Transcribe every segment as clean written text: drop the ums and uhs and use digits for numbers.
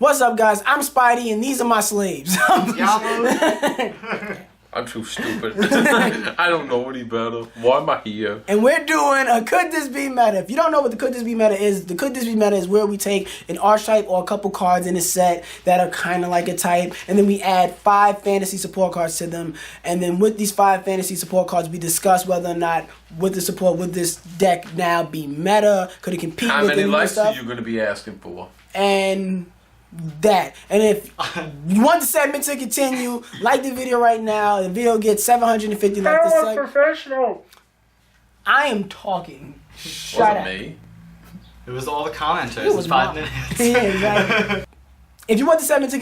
What's up, guys? I'm Spidey, and these are my slaves. I'm too stupid. I don't know any better. Why am I here? And we're doing a Could This Be Meta. If you don't know what the Could This Be Meta is, the Could This Be Meta is where we take an archetype or a couple cards in a set that are kind of like a type, and then we add 5 fantasy support cards to them. And then with these 5 fantasy support cards, we discuss whether or not would this deck now be meta? Could it compete How with many the new likes stuff? are you going to be asking for? And that. And if you want the segment to continue, like the video right now. The video gets 750 likes. I'm professional. I am talking. Shut up. Me. It was all the commenters. It was 5 minutes. Yeah, exactly. If you want the segment to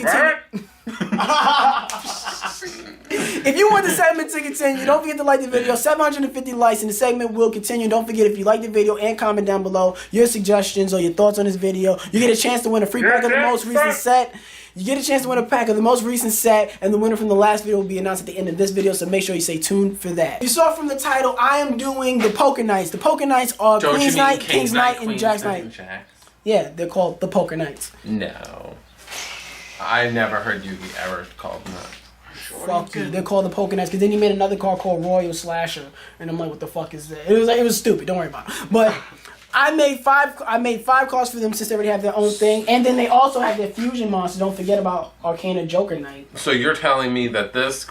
continue, don't forget to like the video. 750 likes and the segment will continue. Don't forget, if you like the video, and comment down below your suggestions or your thoughts on this video. You get a chance to win a free pack of the most recent set. You get a chance to win a pack of the most recent set, and the winner from the last video will be announced at the end of this video, so make sure you stay tuned for that. You saw from the title, I am doing the Poker Knights. The Poker Knights are Queen's Knight, King's Knight, and Jack's Knight. Yeah, they're called the Poker Knights. No. I never heard you ever call them that. Fuck you. They're called the Poker Knights because then he made another card called Royal Slasher, and I'm like, what the fuck is that? It was stupid. Don't worry about it. But I made five cards for them since they already have their own thing, and then they also have their fusion monster. Don't forget about Arcana Joker Knight. So you're telling me that this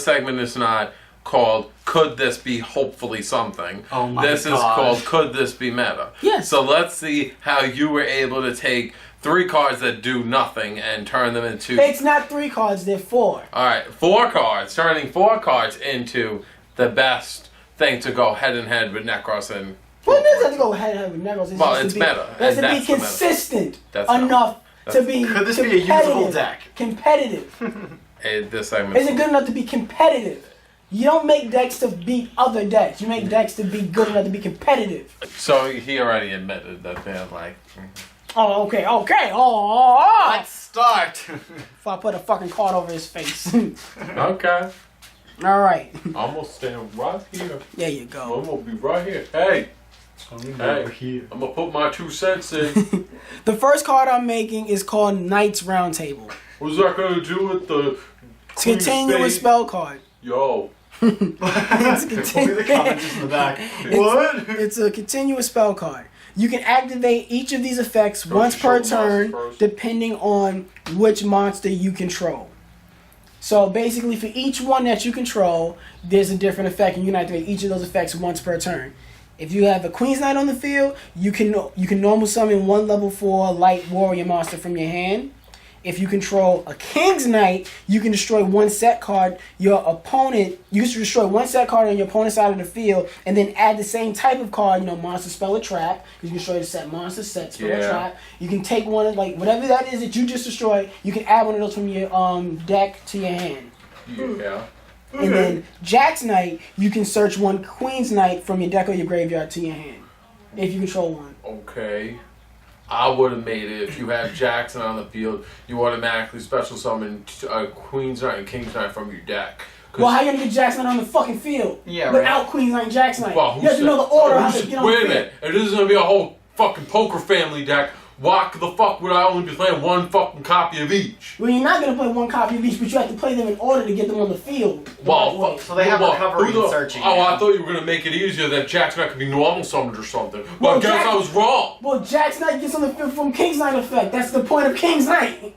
segment is not called Could This Be Hopefully Something? Oh my This is called Could This Be Meta? Yes. So let's see how you were able to take 3 cards that do nothing and turn them into... It's not 3 cards, they're 4. Alright, 4 cards. Turning 4 cards into the best thing to go head and head with Necros and... Well, it doesn't have to go head to head with Necros. Well, it's meta. It has to be consistent enough to be Could this be a usable deck? Competitive. This segment... Is it good enough to be competitive? You don't make decks to beat other decks. You make decks to be good enough to be competitive. So he already admitted that they're like... Oh, okay. Let's start. If I put a fucking card over his face. Okay. All right. I'm gonna stand right here. There you go. I'm gonna be right here. Hey. Here. I'm gonna put my 2 cents in. The first card I'm making is called Knight's Roundtable. What's that gonna do with the... It's a continuous spell card. Yo. It's a The comments in the back. What? It's a continuous spell card. You can activate each of these effects once per turn, depending on which monster you control. So basically, for each one that you control, there's a different effect, and you can activate each of those effects once per turn. If you have a Queen's Knight on the field, you can normal summon 1 level 4 light warrior monster from your hand. If you control a King's Knight, you can destroy 1 set card. You can destroy 1 set card on your opponent's side of the field, and then add the same type of card, monster, spell, or trap. You can destroy the set monster, set, spell, or trap. You can take one of, whatever that is that you just destroyed, you can add one of those from your deck to your hand. Yeah. And then Jack's Knight, you can search 1 Queen's Knight from your deck or your graveyard to your hand, if you control 1. Okay. I would have made it if you had Jackson on the field. You automatically special summon a Queen's Knight and King's Knight from your deck. Well, how you gonna get Jackson on the fucking field? Yeah, without Queen's Knight and Jack's Knight. Well, you have to know the order how to get on the field. Wait a minute. It isn't gonna be a whole fucking poker family deck. Why the fuck would I only be playing 1 fucking copy of each? Well, you're not gonna play 1 copy of each, but you have to play them in order to get them on the field. Well, so they have recovery and searching. Oh, I thought you were gonna make it easier that Jack's Knight could be normal summoned or something. Well, I guess I was wrong. Well, Jack's Knight gets on the field from King's Knight effect. That's the point of King's Knight.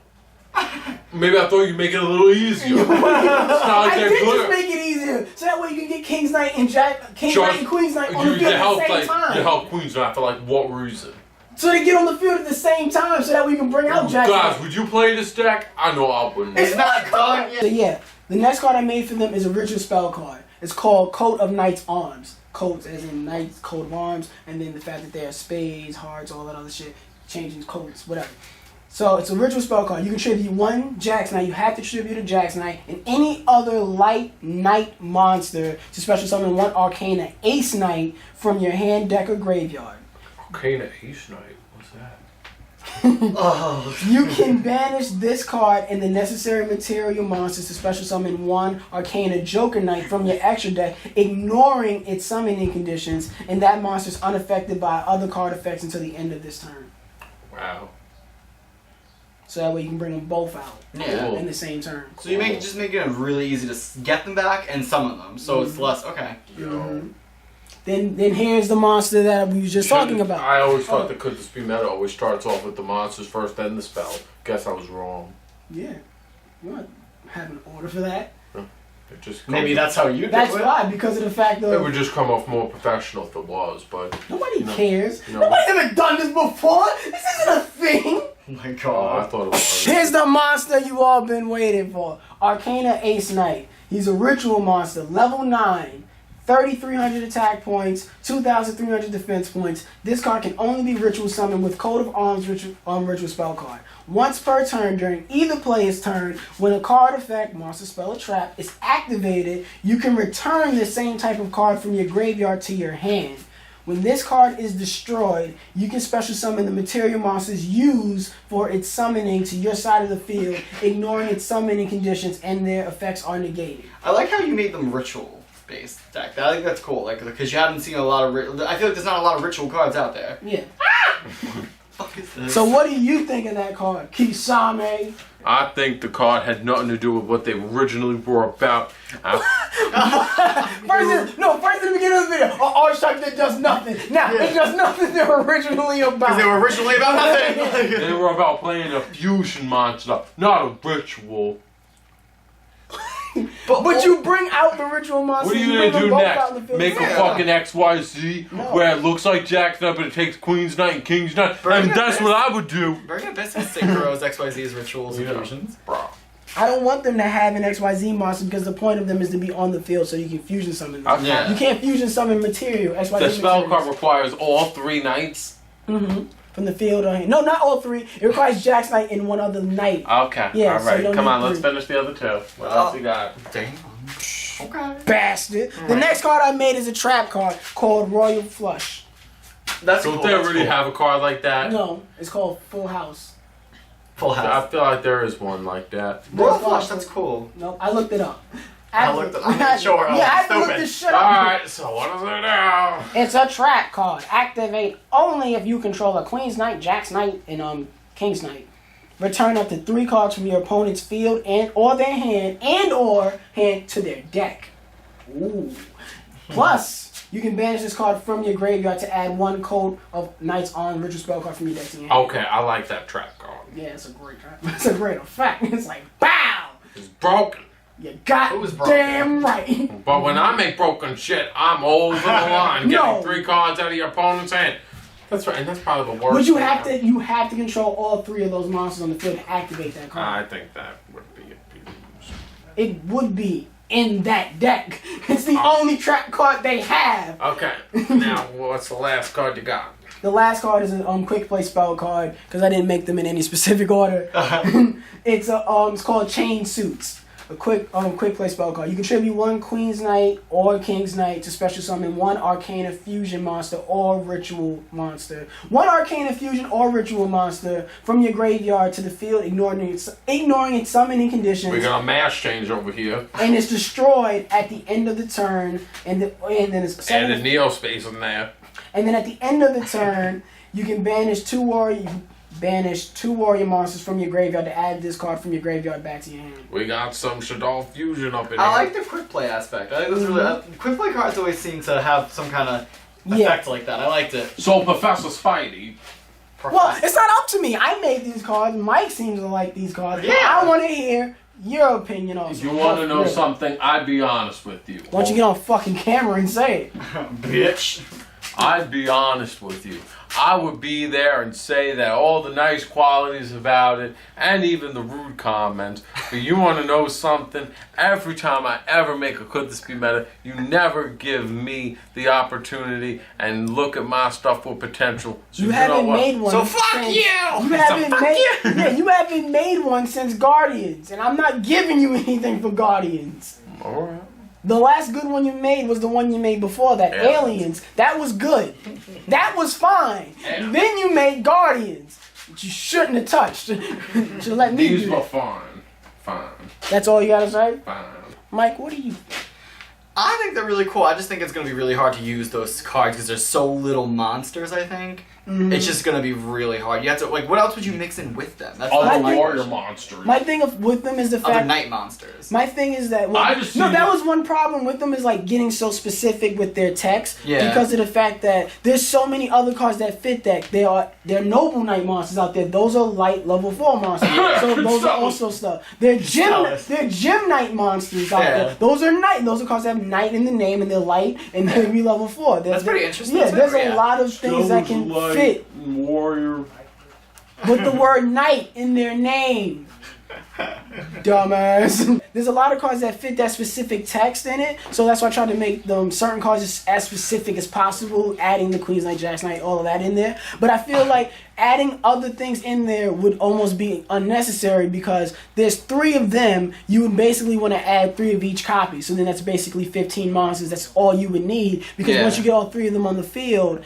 Maybe I thought you'd make it a little easier. It's not like I that did clear. just make it easier, so that way you can get King's Knight and Knight and Queen's Knight on the field at the same time. You help Queen's Knight for what reason? So they get on the field at the same time, so that we can bring out Jack's Knight. Guys, would you play this deck? I know I wouldn't. It's not done yet. So yeah, the next card I made for them is a ritual spell card. It's called Coat of Knight's Arms. Coats as in Knight's coat of arms, and then the fact that they have spades, hearts, all that other shit, changing coats, whatever. So it's a ritual spell card. You can tribute 1 Jack's Knight. You have to tribute a Jack's Knight and any other light knight monster to special summon 1 Arcana Ace Knight from your hand, deck, or graveyard. Arcana Ace Knight? What's that? You can banish this card and the necessary material monsters to special summon 1 Arcana Joker Knight from your extra deck, ignoring its summoning conditions, and that monster is unaffected by other card effects until the end of this turn. Wow. So that way you can bring them both out Yeah. in the same turn. So you just make it really easy to get them back and summon them. So it's less okay. Mm-hmm. Then here's the monster that we was just talking about. I always thought the Could This Be Meta always starts off with the monsters first, then the spell. Guess I was wrong. Yeah. You want to have an order for that? It just Maybe that's how you do That's it. why, because of the fact It that would just come off more professional if it was, but nobody cares. No. Nobody's ever done this before. This isn't a thing. Oh my I god. thought it was. Here's the monster you all been waiting for. Arcana Ace Knight. He's a ritual monster, level 9. 3,300 attack points, 2,300 defense points. This card can only be ritual summoned with Coat of Arms ritual spell card. Once per turn during either player's turn, when a card effect, monster, spell, or trap is activated, you can return the same type of card from your graveyard to your hand. When this card is destroyed, you can special summon the material monsters used for its summoning to your side of the field, ignoring its summoning conditions, and their effects are negated. I like how you made them ritual-based deck. I think that's cool. Like, because you haven't seen a lot of. I feel like there's not a lot of ritual cards out there. Yeah. Fuck is this? So what do you think of that card, Kisame? I think the card had nothing to do with what they originally were about. First in the beginning of the video, an archetype that does nothing. Now, it does nothing they were originally about. Because they were originally about nothing. They were about playing a fusion monster, not a ritual. But you bring out the ritual monster. What are you bring gonna them do both out in the next? field. Make a fucking XYZ where it looks like Jack's Knight, but it takes Queen's Knight and King's Knight, and that's what I would do. Burning Abyss has synchros, XYZ's rituals, and fusions. Bro. I don't want them to have an XYZ monster because the point of them is to be on the field so you can fusion summon them. Okay. Yeah. You can't fusion summon material. XYZ The spell materials. card requires all 3 knights. Mm-hmm. From the field or hand. No, not all 3. It requires Jack's Knight and one other knight. Okay. Yeah, so you Alright, don't come need on, let's 3. finish the other 2. What else you got? Damn. Okay. Bastard. The next card I made is a trap card called Royal Flush. That's Don't cool. they That's already cool. have a card like that? No, it's called Full House. Full I house? feel like there is one like that. Royal Flush, that's cool. No, I looked it up. I'm sure. Yeah, I had to look this shit up. Alright, so what is it now? It's a trap card. Activate only if you control a Queen's Knight, Jack's Knight, and King's Knight. Return up to 3 cards from your opponent's field or their hand to their deck. Ooh. Plus, you can banish this card from your graveyard to add 1 Coat of Knight's on ritual spell card from your deck to your hand. Okay, I like that trap card. Yeah, it's a great trap. It's a great effect. It's like, BOW! It's broken. You It was broken. goddamn right. But when I make broken shit, I'm over the line, No. getting 3 cards out of your opponent's hand. That's right, and that's probably the worst. But you thing. have to control all 3 of those monsters on the field to activate that card. I think that would be abused. It would be in that deck. It's the only trap card they have. Okay, now what's the last card you got? The last card is a quick play spell card because I didn't make them in any specific order. It's called Chain Suits. A quick play spell card. You contribute 1 Queen's Knight or King's Knight to special summon 1 Arcana Fusion monster or Ritual monster. 1 Arcana Fusion or Ritual monster from your graveyard to the field, ignoring its summoning conditions. We got a mass change over here. And it's destroyed at the end of the turn, and then it's And a Neo space in there. And then at the end of the turn, you can banish 2 warrior monsters from your graveyard to add this card from your graveyard back to your hand. We got some Shadal Fusion up in I here. like the quick play aspect. I think that's really quick play cards always seem to have some kind of effect like that. I liked it. So Professor Spidey. Well, it's not up to me. I made these cards. Mike seems to like these cards. Yeah. I want to hear your opinion also. If you want to know Really. something, I'd be honest with you. Why don't you get on fucking camera and say it? Bitch. I'd be honest with you. I would be there and say that all the nice qualities about it, and even the rude comments. But you want to know something? Every time I ever make a Could This Be Meta, you never give me the opportunity and look at my stuff with potential. So You know haven't what? made one. So fuck since, you! Yeah, you haven't made one since Guardians, and I'm not giving you anything for Guardians. All right. The last good one you made was the one you made before that, Aliens. Aliens. That was good. That was fine. Yeah. Then you made Guardians, which you shouldn't have touched. Should let me These do were that. fine. Fine. That's all you gotta say? Fine. Mike, what do you... I think they're really cool. I just think it's going to be really hard to use those cards because there's so little monsters, I think. it's just gonna be really hard. You have to like, what else would you mix in with them? That's Other My thing- warrior monsters. My thing with them is the other fact. night monsters. My thing is that that was one problem with them is like getting so specific with their text because of the fact that there's so many other cards that fit that. They're noble night monsters out there. Those are light level 4 monsters. So those are also stuff. They're gym night monsters out there. Those are night. Those are cards that have night in the name and they're light and they're level 4. That's pretty interesting. Yeah, there's a lot of things that can fit warrior with the word night in their name. Dumbass. There's a lot of cards that fit that specific text in it, so that's why I tried to make them certain cards as specific as possible, adding the Queen's Knight, Jack's Knight, all of that in there. But I feel like adding other things in there would almost be unnecessary because there's 3 of them. You would basically want to add 3 of each copy, so then that's basically 15 monsters. That's all you would need because once you get all 3 of them on the field,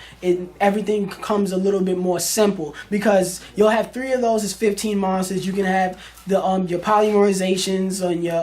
everything becomes a little bit more simple because you'll have 3 of those as 15 monsters. You can have the your polymerizations and your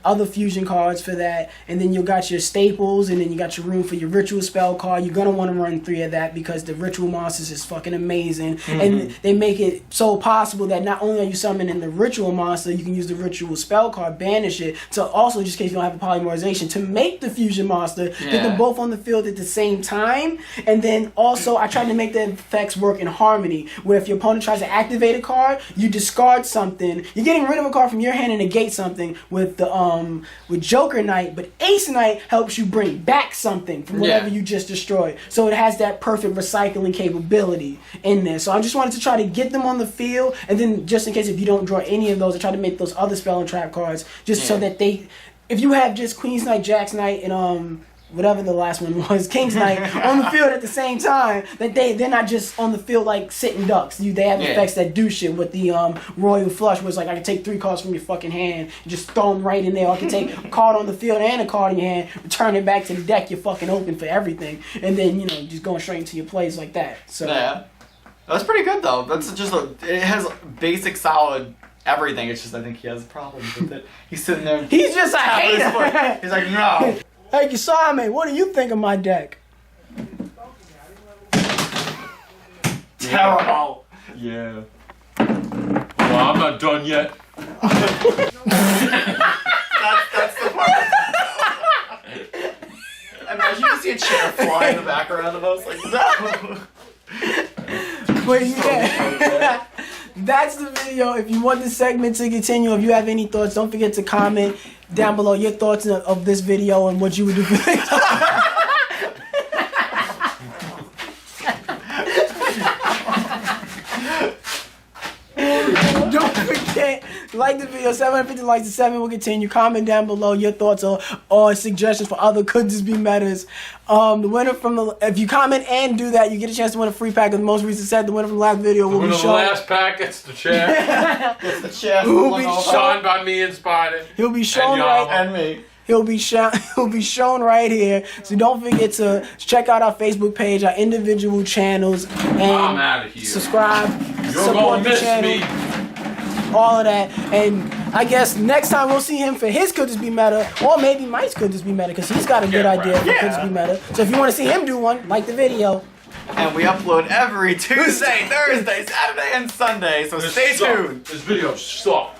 other fusion cards for that, and then you got your staples, and then you got your room for your ritual spell card. You're gonna want to run 3 of that because the ritual monsters is fucking amazing, and they make it so possible that not only are you summoning the ritual monster, you can use the ritual spell card, banish it, to also, just in case you don't have a polymerization, to make the fusion monster, get them both on the field at the same time. And then also I tried to make the effects work in harmony, where if your opponent tries to activate a card, you discard something. You're getting rid of a card from your hand and negate something with the with Joker Knight, but Ace Knight helps you bring back something from whatever you just destroyed. So it has that perfect recycling capability in there. So I just wanted to try to get them on the field, and then just in case if you don't draw any of those, I try to make those other spell and trap cards just so that if you have just Queen's Knight, Jack's Knight, and whatever the last one was, King's Knight, on the field at the same time, that they're not just on the field like sitting ducks. They have effects that do shit with the Royal Flush, where it's like I can take 3 cards from your fucking hand and just throw them right in there. Or I can take a card on the field and a card in your hand, return it back to the deck, you're fucking open for everything. And then, just going straight into your plays like that. So that's pretty good though. That's just it has basic solid everything. It's just I think he has problems with it. He's sitting there. He's just a hater. He's like, no. Hey Kisame, what do you think of my deck? Terrible. Yeah. Well, I'm not done yet. That's the part. Imagine you see a chair fly in the background of us like no. But yeah, that's the video. If you want this segment to continue, if you have any thoughts, don't forget to comment down below your thoughts of this video and what you would do for this. Don't forget, like the video, 750 likes to 7 will continue. Comment down below your thoughts or suggestions for other Could This Be Metas. The winner if you comment and do that, you get a chance to win a free pack of the most recent set. The winner from the last video will be shown. The last pack gets the chair. It's the chair. Who will be Signed by me and Spidey. He'll be shown And me. He'll be shown right here. So don't forget to check out our Facebook page, our individual channels, and I'm out of here. Subscribe, You're support gonna the miss channel, me. all of that. And I guess next time we'll see him for his Could This Be Meta, or maybe Mike's Could This Be Meta, because he's got a good idea for Could This Be Meta. So if you want to see him do one, like the video. And we upload every Tuesday, Thursday, Saturday, and Sunday. So stay tuned. This video sucks.